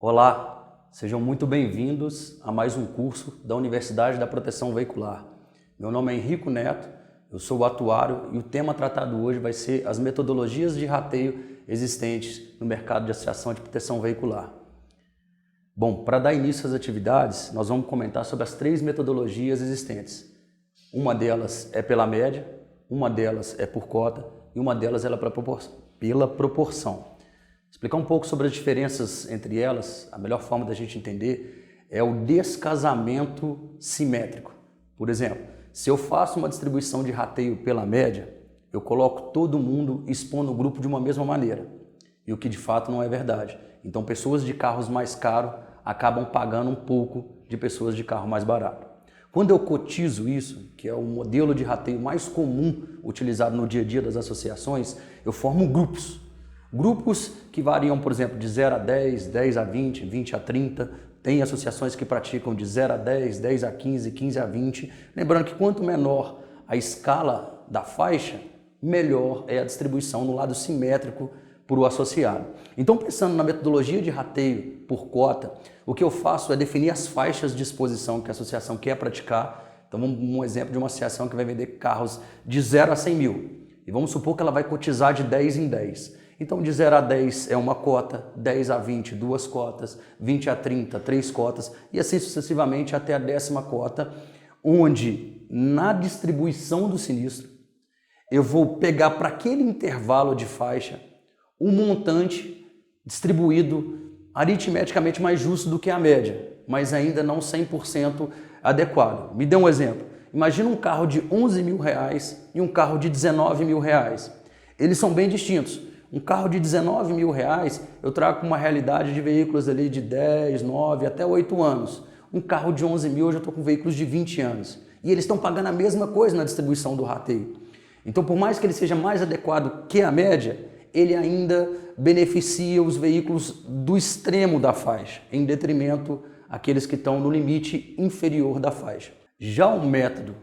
Olá, sejam muito bem-vindos a mais um curso da Universidade da Proteção Veicular. Meu nome é Henrico Neto, eu sou o atuário e o tema tratado hoje vai ser as metodologias de rateio existentes no mercado de associação de proteção veicular. Bom, para dar início às atividades, nós vamos comentar sobre as três metodologias existentes. Uma delas é pela média, uma delas é por cota e uma delas é pela proporção. Explicar um pouco sobre as diferenças entre elas, a melhor forma da gente entender é o descasamento simétrico. Por exemplo, se eu faço uma distribuição de rateio pela média, eu coloco todo mundo expondo o grupo de uma mesma maneira, e o que de fato não é verdade. Então pessoas de carros mais caros acabam pagando um pouco de pessoas de carro mais barato. Quando eu cotizo isso, que é o modelo de rateio mais comum utilizado no dia a dia das associações, eu formo grupos. Grupos que variam, por exemplo, de 0 a 10, 10 a 20, 20 a 30. Tem associações que praticam de 0 a 10, 10 a 15, 15 a 20. Lembrando que quanto menor a escala da faixa, melhor é a distribuição no lado simétrico para o associado. Então, pensando na metodologia de rateio por cota, o que eu faço é definir as faixas de exposição que a associação quer praticar. Então, um exemplo de uma associação que vai vender carros de 0 a 100 mil. E vamos supor que ela vai cotizar de 10 em 10. Então, de 0 a 10 é uma cota, 10 a 20, duas cotas, 20 a 30, três cotas, e assim sucessivamente até a 10ª cota, onde na distribuição do sinistro, eu vou pegar para aquele intervalo de faixa um montante distribuído aritmeticamente mais justo do que a média, mas ainda não 100% adequado. Me dê um exemplo. Imagina um carro de 11 mil reais e um carro de 19 mil reais. Eles são bem distintos. Um carro de 19 mil reais eu trago uma realidade de veículos ali de 10, 9 até 8 anos. Um carro de 11 mil eu já estou com veículos de 20 anos. E eles estão pagando a mesma coisa na distribuição do rateio. Então, por mais que ele seja mais adequado que a média, ele ainda beneficia os veículos do extremo da faixa, em detrimento àqueles que estão no limite inferior da faixa. Já o método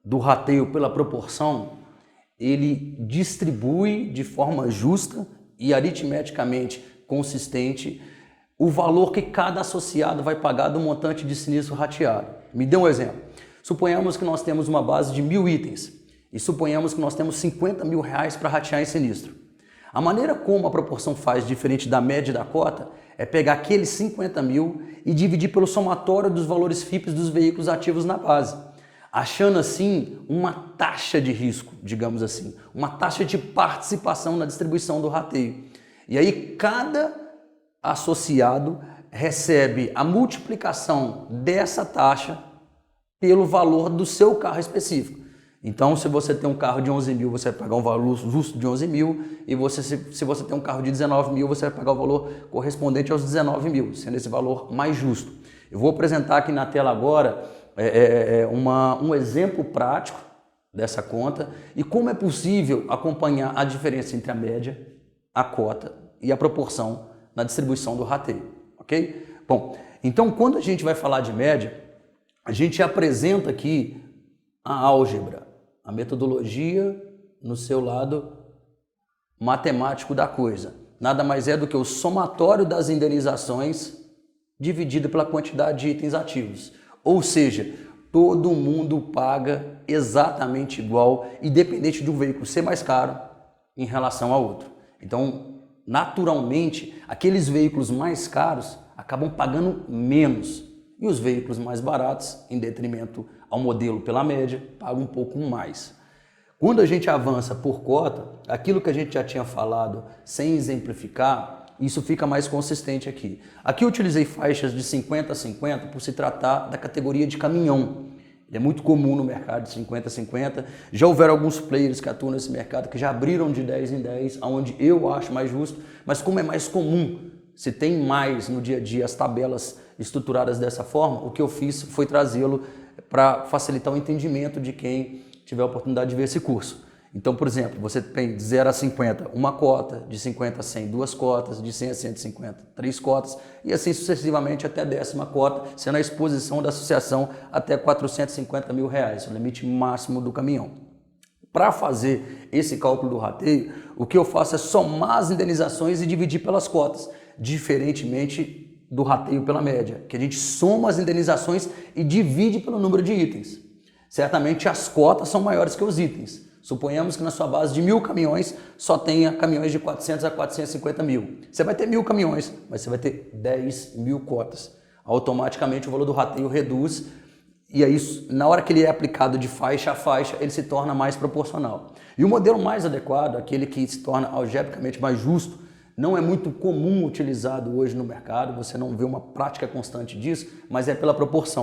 do rateio pela proporção, ele distribui de forma justa e aritmeticamente consistente o valor que cada associado vai pagar do montante de sinistro rateado. Me dê um exemplo. Suponhamos que nós temos uma base de 1000 itens e suponhamos que nós temos 50 mil reais para ratear em sinistro. A maneira como a proporção faz diferente da média e da cota é pegar aqueles 50 mil e dividir pelo somatório dos valores FIPs dos veículos ativos na base, achando assim uma taxa de risco, digamos assim, uma taxa de participação na distribuição do rateio. E aí cada associado recebe a multiplicação dessa taxa pelo valor do seu carro específico. Então, se você tem um carro de 11 mil, você vai pagar um valor justo de 11 mil, e se você tem um carro de 19 mil, você vai pagar o valor correspondente aos 19 mil, sendo esse valor mais justo. Eu vou apresentar aqui na tela agora um exemplo prático dessa conta e como é possível acompanhar a diferença entre a média, a cota e a proporção na distribuição do rateio, ok? Bom, então quando a gente vai falar de média, a gente apresenta aqui a álgebra, a metodologia no seu lado matemático da coisa. Nada mais é do que o somatório das indenizações dividido pela quantidade de itens ativos. Ou seja, todo mundo paga exatamente igual, independente de um veículo ser mais caro em relação ao outro. Então, naturalmente, aqueles veículos mais caros acabam pagando menos e os veículos mais baratos, em detrimento ao modelo pela média, pagam um pouco mais. Quando a gente avança por cota, aquilo que a gente já tinha falado sem exemplificar, isso fica mais consistente aqui. Aqui eu utilizei faixas de 50 a 50 por se tratar da categoria de caminhão. Ele é muito comum no mercado de 50 a 50. Já houveram alguns players que atuam nesse mercado que já abriram de 10 em 10, onde eu acho mais justo, mas como é mais comum, se tem mais no dia a dia as tabelas estruturadas dessa forma, o que eu fiz foi trazê-lo para facilitar o entendimento de quem tiver a oportunidade de ver esse curso. Então, por exemplo, você tem de 0 a 50 uma cota, de 50 a 100 duas cotas, de 100 a 150 três cotas e assim sucessivamente até a 10ª cota, sendo a exposição da associação até 450 mil reais, o limite máximo do caminhão. Para fazer esse cálculo do rateio, o que eu faço é somar as indenizações e dividir pelas cotas, diferentemente do rateio pela média, que a gente soma as indenizações e divide pelo número de itens. Certamente as cotas são maiores que os itens. Suponhamos que na sua base de 1.000 caminhões só tenha caminhões de 400 a 450 mil. Você vai ter 1.000 caminhões, mas você vai ter 10.000 cotas. Automaticamente o valor do rateio reduz e aí na hora que ele é aplicado de faixa a faixa, ele se torna mais proporcional. E o modelo mais adequado, aquele que se torna algebricamente mais justo, não é muito comum utilizado hoje no mercado, você não vê uma prática constante disso, mas é pela proporção.